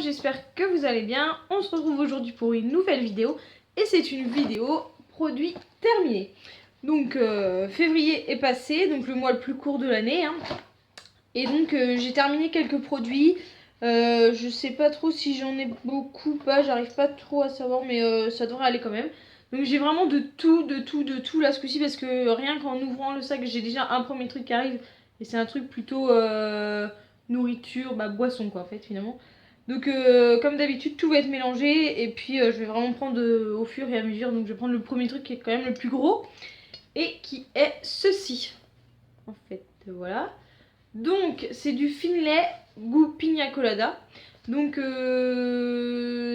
j'espère que vous allez bien. On se retrouve aujourd'hui pour une nouvelle vidéo et c'est une vidéo produit terminé. Donc février est passé, donc le mois le plus court de l'année. Et donc j'ai terminé quelques produits. Je sais pas trop si j'en ai beaucoup ou pas, j'arrive pas trop à savoir, mais ça devrait aller quand même. Donc j'ai vraiment de tout là ce coup-ci parce que rien qu'en ouvrant le sac, j'ai déjà un premier truc qui arrive et c'est un truc plutôt nourriture, boisson quoi en fait finalement. Donc comme d'habitude tout va être mélangé et puis je vais vraiment prendre au fur et à mesure. Donc je vais prendre le premier truc qui est quand même le plus gros et qui est ceci. En fait voilà. Donc c'est du Finlay goût pina colada. Donc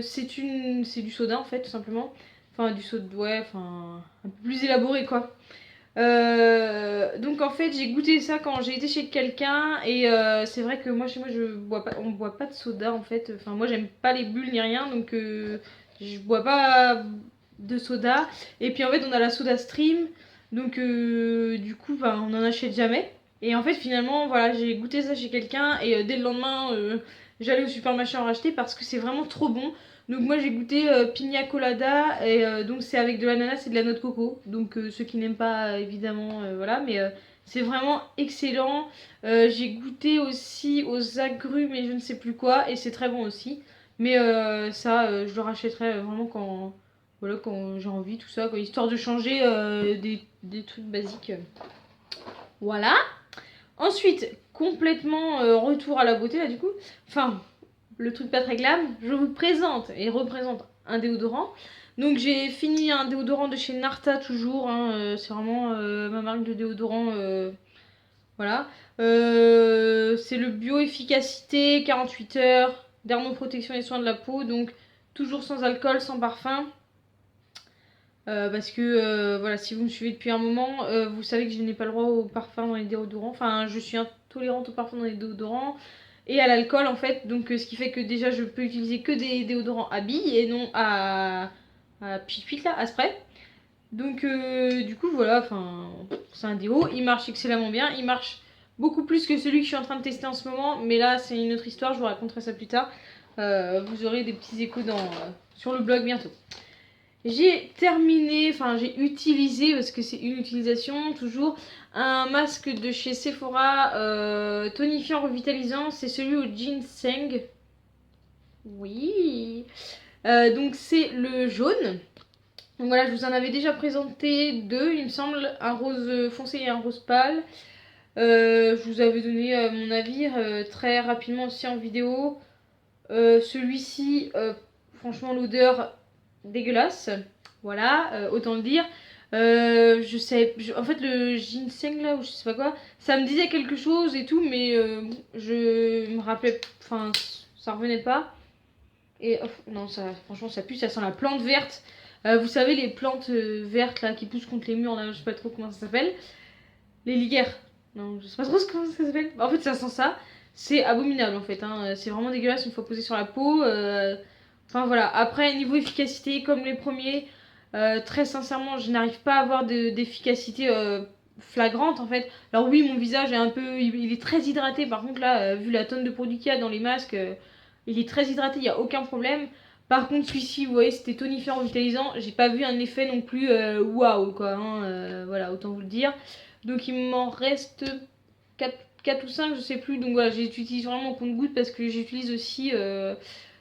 c'est du soda en fait tout simplement. Enfin du soda, ouais, enfin un peu plus élaboré quoi. Donc en fait j'ai goûté ça quand j'ai été chez quelqu'un et c'est vrai que moi chez moi on boit pas de soda en fait. Enfin moi j'aime pas les bulles ni rien donc je bois pas de soda. Et puis en fait on a la soda stream donc du coup on en achète jamais. Et en fait finalement voilà j'ai goûté ça chez quelqu'un et dès le lendemain j'allais au supermarché en racheter parce que c'est vraiment trop bon. Donc moi j'ai goûté pina colada et donc c'est avec de l'ananas et de la noix de coco. Donc ceux qui n'aiment pas évidemment voilà mais c'est vraiment excellent. J'ai goûté aussi aux agrumes et je ne sais plus quoi et c'est très bon aussi. Mais ça je le rachèterai vraiment quand voilà quand j'ai envie tout ça quoi, histoire de changer des trucs basiques. Voilà. Ensuite complètement retour à la beauté là du coup. Enfin le truc pas très glam, je vous présente et représente un déodorant. Donc j'ai fini un déodorant de chez Narta toujours, c'est vraiment ma marque de déodorant, voilà. C'est le bio efficacité, 48 heures, dermoprotection et soins de la peau, donc toujours sans alcool, sans parfum. Parce que voilà, si vous me suivez depuis un moment, vous savez que je n'ai pas le droit au parfum dans les déodorants. Enfin, je suis intolérante au parfum dans les déodorants et à l'alcool en fait. Donc, ce qui fait que déjà, je peux utiliser que des déodorants à billes et non à pituit là, à spray. Donc, du coup, voilà, enfin, c'est un déo. Il marche excellemment bien. Il marche beaucoup plus que celui que je suis en train de tester en ce moment. Mais là, c'est une autre histoire. Je vous raconterai ça plus tard. Vous aurez des petits échos sur le blog bientôt. J'ai terminé, enfin j'ai utilisé, parce que c'est une utilisation toujours, un masque de chez Sephora tonifiant revitalisant, c'est celui au ginseng. Oui. Donc c'est le jaune. Donc voilà, je vous en avais déjà présenté deux, il me semble, un rose foncé et un rose pâle. Je vous avais donné mon avis très rapidement aussi en vidéo. Celui-ci, franchement l'odeur dégueulasse, voilà, autant le dire. En fait le ginseng là ou je sais pas quoi, ça me disait quelque chose et tout, mais je me rappelais, enfin ça revenait pas. Et non, ça franchement ça pue, ça sent la plante verte. Vous savez les plantes vertes là qui poussent contre les murs là, je sais pas trop comment ça s'appelle. Les liguères. Non, je sais pas trop comment ça s'appelle. En fait ça sent ça. C'est abominable en fait, c'est vraiment dégueulasse une fois posé sur la peau. Enfin voilà, après niveau efficacité comme les premiers, très sincèrement je n'arrive pas à avoir d'efficacité flagrante en fait. Alors oui mon visage est un peu, il est très hydraté par contre là, vu la tonne de produits qu'il y a dans les masques, il est très hydraté, il n'y a aucun problème. Par contre celui-ci vous voyez c'était tonifiant revitalisant, j'ai pas vu un effet non plus waouh quoi, voilà autant vous le dire. Donc il m'en reste 4 ou 5 je sais plus, donc voilà j'utilise vraiment mon compte-gouttes parce que j'utilise aussi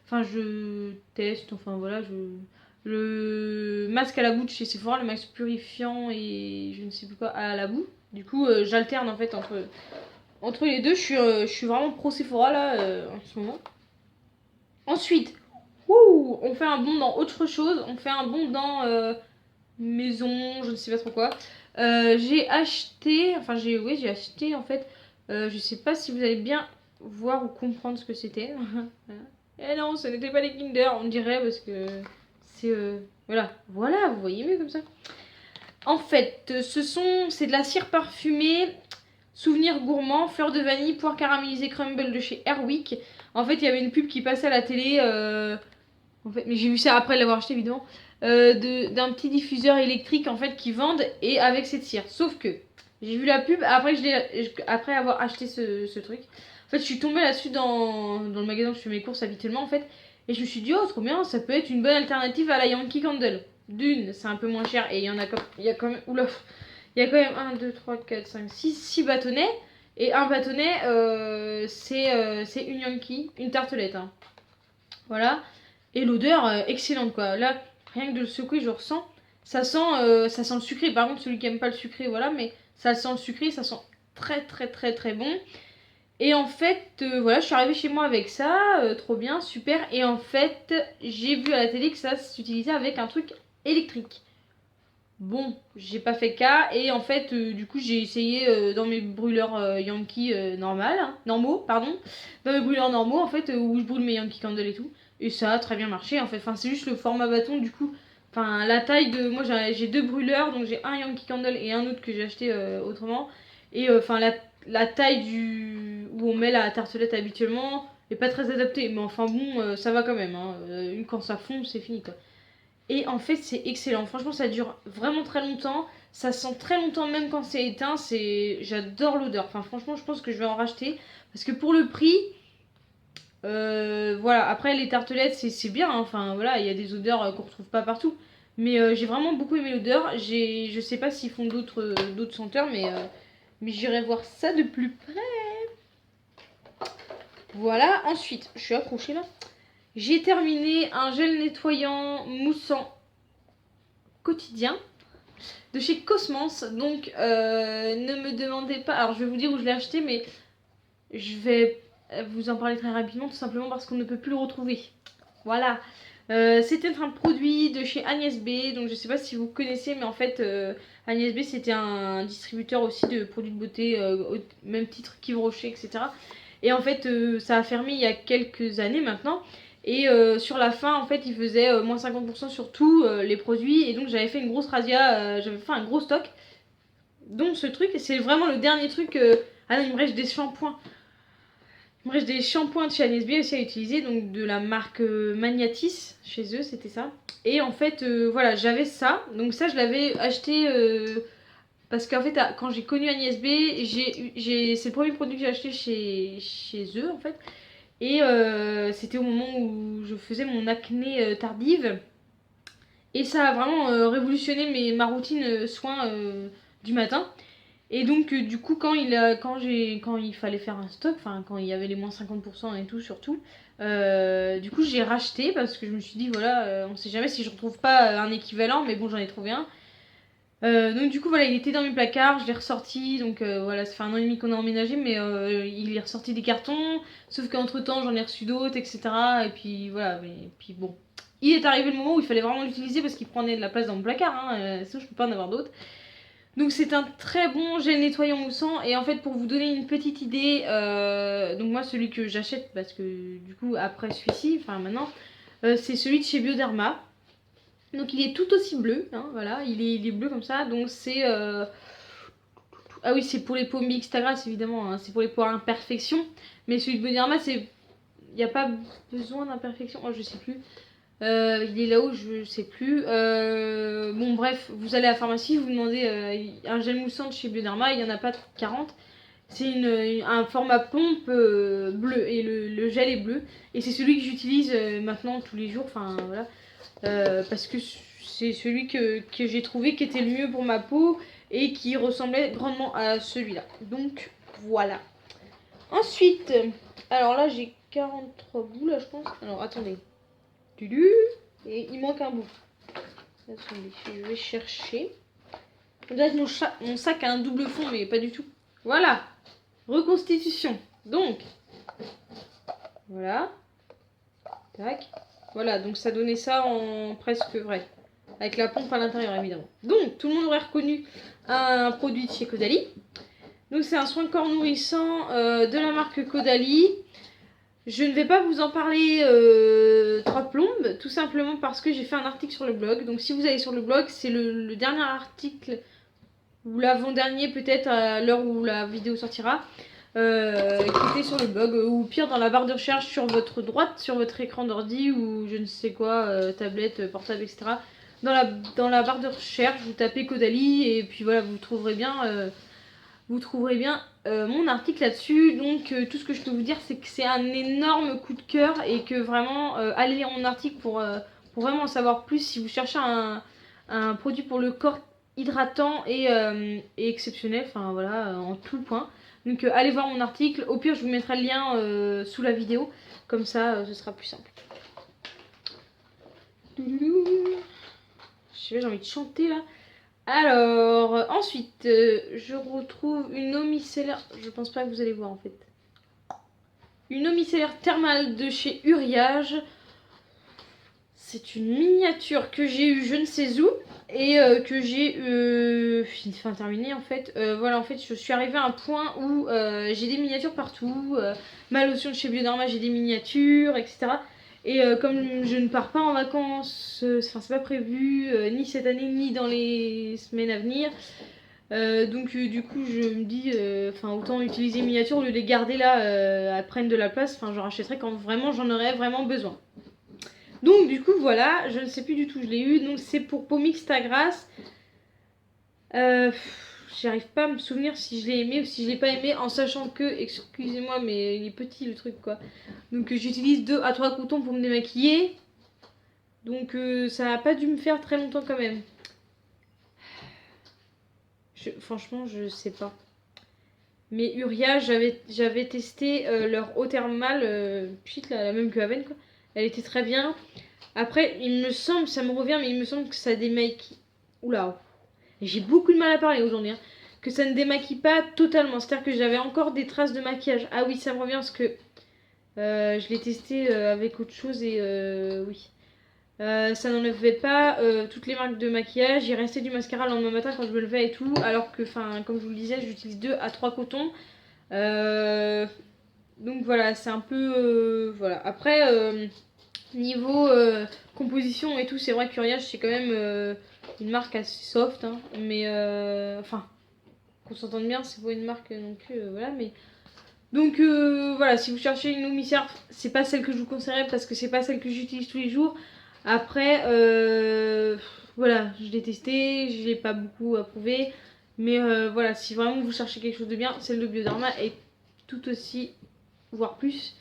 enfin je teste, enfin voilà le masque à la boue de chez Sephora, le masque purifiant et je ne sais plus quoi à la boue. Du coup j'alterne en fait entre les deux, je suis vraiment pro Sephora là en ce moment. Ensuite on fait un bond dans autre chose, on fait un bond dans maison, je ne sais pas trop quoi. J'ai acheté, enfin j'ai acheté en fait, je sais pas si vous allez bien voir ou comprendre ce que c'était. Eh non, ce n'était pas les Kinder, on dirait, parce que c'est voilà, vous voyez mieux comme ça. En fait, c'est de la cire parfumée, souvenir gourmand, fleur de vanille, poire caramélisée crumble de chez Airwick. En fait, il y avait une pub qui passait à la télé. En fait, mais j'ai vu ça après l'avoir acheté évidemment. D'un petit diffuseur électrique en fait qui vendent et avec cette cire. Sauf que j'ai vu la pub après avoir acheté ce truc. En fait, je suis tombée là-dessus dans le magasin où je fais mes courses habituellement, en fait. Et je me suis dit, oh, trop bien, ça peut être une bonne alternative à la Yankee Candle. D'une, c'est un peu moins cher et il y a quand même, oula, il y a quand même 1, 2, 3, 4, 5, 6 bâtonnets. Et un bâtonnet, c'est une Yankee, une tartelette. Hein. Voilà. Et l'odeur, excellente quoi. Là, rien que de le secouer, je ressens. Ça sent le sucré. Par contre, celui qui aime pas le sucré, voilà, mais ça sent le sucré, ça sent très très très très bon. Et en fait, voilà, je suis arrivée chez moi avec ça, trop bien, super. Et en fait, j'ai vu à la télé que ça s'utilisait avec un truc électrique. Bon, j'ai pas fait cas et en fait, du coup, j'ai essayé dans mes brûleurs Yankee normaux, pardon, dans mes brûleurs normaux en fait, où je brûle mes Yankee Candle et tout. Et ça a très bien marché en fait. Enfin, c'est juste le format bâton du coup. Enfin, la taille de. Moi, j'ai deux brûleurs, donc j'ai un Yankee Candle et un autre que j'ai acheté autrement. Et enfin, la taille où on met la tartelette habituellement est pas très adaptée. Mais enfin, bon, ça va quand même. Hein. Quand ça fond, c'est fini quoi. Et en fait, c'est excellent. Franchement, ça dure vraiment très longtemps. Ça sent très longtemps, même quand c'est éteint. J'adore l'odeur. Enfin, franchement, je pense que je vais en racheter. Parce que pour le prix, voilà. Après, les tartelettes, c'est bien. Hein. Enfin, voilà, il y a des odeurs qu'on retrouve pas partout. Mais j'ai vraiment beaucoup aimé l'odeur. Je sais pas s'ils font d'autres senteurs, mais j'irai voir ça de plus près. Voilà. Ensuite, je suis accrochée là. J'ai terminé un gel nettoyant moussant quotidien de chez Cosmans. Donc, ne me demandez pas. Alors, je vais vous dire où je l'ai acheté, mais je vais vous en parler très rapidement, tout simplement parce qu'on ne peut plus le retrouver. Voilà. C'était un produit de chez Agnès B. Donc, je sais pas si vous connaissez, mais en fait, Agnès B, c'était un distributeur aussi de produits de beauté, au même titre qu'Yves Rocher, etc. Et en fait, ça a fermé il y a quelques années maintenant. Et sur la fin, en fait, il faisait moins 50% sur tous les produits. Et donc, j'avais fait une grosse razzia, j'avais fait un gros stock. Donc, ce truc, c'est vraiment le dernier truc. Ah non, il me reste des shampoings. Il me reste des shampoings de chez Agnès B aussi à utiliser. Donc, de la marque Magnatis. Chez eux, c'était ça. Et en fait, voilà, j'avais ça. Donc, ça, je l'avais acheté. Parce qu'en fait, quand j'ai connu Agnès B, c'est le premier produit que j'ai acheté chez eux, en fait. Et c'était au moment où je faisais mon acné tardive. Et ça a vraiment révolutionné ma routine soins du matin. Et donc, du coup, quand il fallait faire un stock, enfin, quand il y avait les moins 50% et tout, surtout, du coup, j'ai racheté parce que je me suis dit, voilà, on sait jamais si je retrouve pas un équivalent, mais bon, j'en ai trouvé un. Donc du coup voilà, il était dans mes placards, je l'ai ressorti, donc voilà, ça fait 1 an et demi qu'on a emménagé, mais il est ressorti des cartons, sauf qu'entre temps j'en ai reçu d'autres, etc. Et puis voilà, mais puis bon, il est arrivé le moment où il fallait vraiment l'utiliser parce qu'il prenait de la place dans mon placard, hein, sinon je peux pas en avoir d'autres. Donc c'est un très bon gel nettoyant moussant, et en fait pour vous donner une petite idée, donc moi celui que j'achète, parce que du coup après celui-ci, enfin maintenant, c'est celui de chez Bioderma. Donc il est tout aussi bleu, hein, voilà, il est bleu comme ça, donc c'est... Ah oui, c'est pour les peaux mixtes à grasse évidemment, hein, c'est pour les peaux à imperfection, mais celui de Bioderma, c'est... Il n'y a pas besoin d'imperfection, oh je sais plus, il est là-haut, je sais plus. Bon bref, vous allez à la pharmacie, vous demandez un gel moussant de chez Bioderma, il n'y en a pas 40. C'est un format pompe bleu, et le gel est bleu, et c'est celui que j'utilise maintenant tous les jours, enfin voilà. Parce que c'est celui que j'ai trouvé qui était le mieux pour ma peau et qui ressemblait grandement à celui-là. Donc voilà. Ensuite, alors là j'ai 43 bouts là je pense. Alors attendez. Et il manque un bout. Attendez, je vais chercher. On dirait que mon sac a un double fond, mais pas du tout. Voilà. Reconstitution. Donc, voilà. Tac. Voilà, donc ça donnait ça en presque vrai. Avec la pompe à l'intérieur, évidemment. Donc, tout le monde aurait reconnu un produit de chez Caudalie. Donc, c'est un soin de corps nourrissant de la marque Caudalie. Je ne vais pas vous en parler trois plombes, tout simplement parce que j'ai fait un article sur le blog. Donc, si vous allez sur le blog, c'est le dernier article, ou l'avant-dernier peut-être, à l'heure où la vidéo sortira. Qui était sur le blog, ou pire dans la barre de recherche sur votre droite, sur votre écran d'ordi ou je ne sais quoi, tablette, portable, etc. Dans la barre de recherche, vous tapez Caudalie et puis voilà, vous trouverez bien vous trouverez bien mon article là-dessus. Donc tout ce que je peux vous dire, c'est que c'est un énorme coup de cœur et que vraiment allez lire mon article pour vraiment en savoir plus si vous cherchez un produit pour le corps hydratant et exceptionnel, enfin voilà, en tout point. Donc allez voir mon article, au pire je vous mettrai le lien sous la vidéo, comme ça ce sera plus simple. Je sais pas, j'ai envie de chanter là. Alors, ensuite, je retrouve une eau micellaire. Je pense pas que vous allez voir en fait. Une eau micellaire thermale de chez Uriage. C'est une miniature que j'ai eu je ne sais où et que j'ai terminé en fait. Voilà, en fait, je suis arrivée à un point où j'ai des miniatures partout. Ma lotion de chez Bioderma, j'ai des miniatures, etc. Et comme je ne pars pas en vacances, enfin c'est pas prévu, ni cette année, ni dans les semaines à venir. Donc du coup je me dis, autant utiliser les miniatures au lieu de les garder là, elles prennent de la place. Enfin, je rachèterai quand vraiment j'en aurais vraiment besoin. Donc du coup voilà, je ne sais plus du tout, je l'ai eu. Donc c'est pour Pomix Tagras. J'arrive pas à me souvenir si je l'ai aimé ou si je l'ai pas aimé, en sachant que, excusez-moi, mais il est petit le truc quoi. Donc j'utilise 2 à 3 cotons pour me démaquiller. Donc ça n'a pas dû me faire très longtemps quand même. Franchement, je sais pas. Mais Uria, j'avais testé leur eau thermale, la même que Aven quoi. Elle était très bien. Après, il me semble, ça me revient, mais il me semble que ça démaquille. Oula, j'ai beaucoup de mal à parler aujourd'hui. Hein. Que ça ne démaquille pas totalement. C'est-à-dire que j'avais encore des traces de maquillage. Ah oui, ça me revient parce que je l'ai testé avec autre chose et oui. Ça n'enlevait pas toutes les marques de maquillage. Il restait du mascara le lendemain matin quand je me levais et tout. Alors que, comme je vous le disais, j'utilise 2 à 3 cotons. Donc voilà, c'est un peu... voilà. Après, niveau composition et tout, c'est vrai que Uriage, c'est quand même une marque assez soft. Hein, mais qu'on s'entende bien, c'est pas une marque non plus. Voilà, mais... Donc voilà, si vous cherchez une eau micellaire, c'est pas celle que je vous conseillerais parce que c'est pas celle que j'utilise tous les jours. Après, voilà, je l'ai testé, je l'ai pas beaucoup approuvé. Mais voilà, si vraiment vous cherchez quelque chose de bien, celle de Bioderma est tout aussi, voire plus,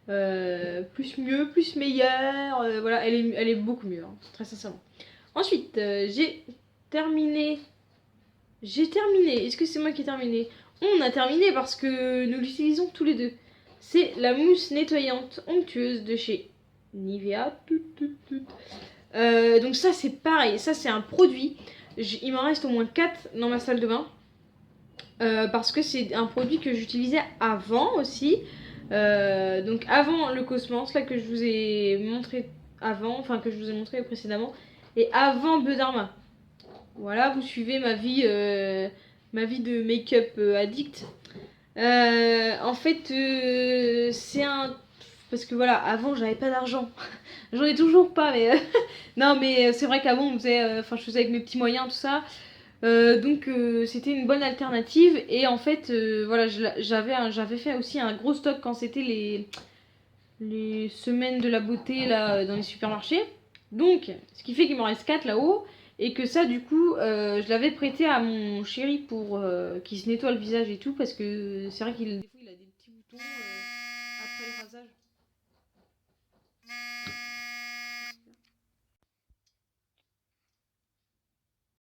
plus mieux, plus meilleure. Voilà, elle est beaucoup mieux, hein, très sincèrement. Ensuite, j'ai terminé. Est-ce que c'est moi qui ai terminé? On a terminé parce que nous l'utilisons tous les deux. C'est la mousse nettoyante onctueuse de chez Nivea. Donc ça c'est pareil, ça c'est un produit. Il m'en reste au moins 4 dans ma salle de bain. Parce que c'est un produit que j'utilisais avant aussi. Donc avant le Cosmos, là que je vous ai montré avant, enfin que je vous ai montré précédemment. Et avant Bioderma. Voilà, vous suivez ma vie de make-up addict. En fait, c'est un... Parce que voilà, avant, j'avais pas d'argent. J'en ai toujours pas, mais... non, mais c'est vrai qu'avant, je faisais avec mes petits moyens, tout ça. Donc, c'était une bonne alternative. Et en fait, voilà, j'avais fait aussi un gros stock quand c'était les semaines de la beauté, là, dans les supermarchés. Donc, ce qui fait qu'il m'en reste 4 là-haut. Et que ça, du coup, je l'avais prêté à mon chéri pour qu'il se nettoie le visage et tout. Parce que c'est vrai qu'il des fois, il a des petits boutons.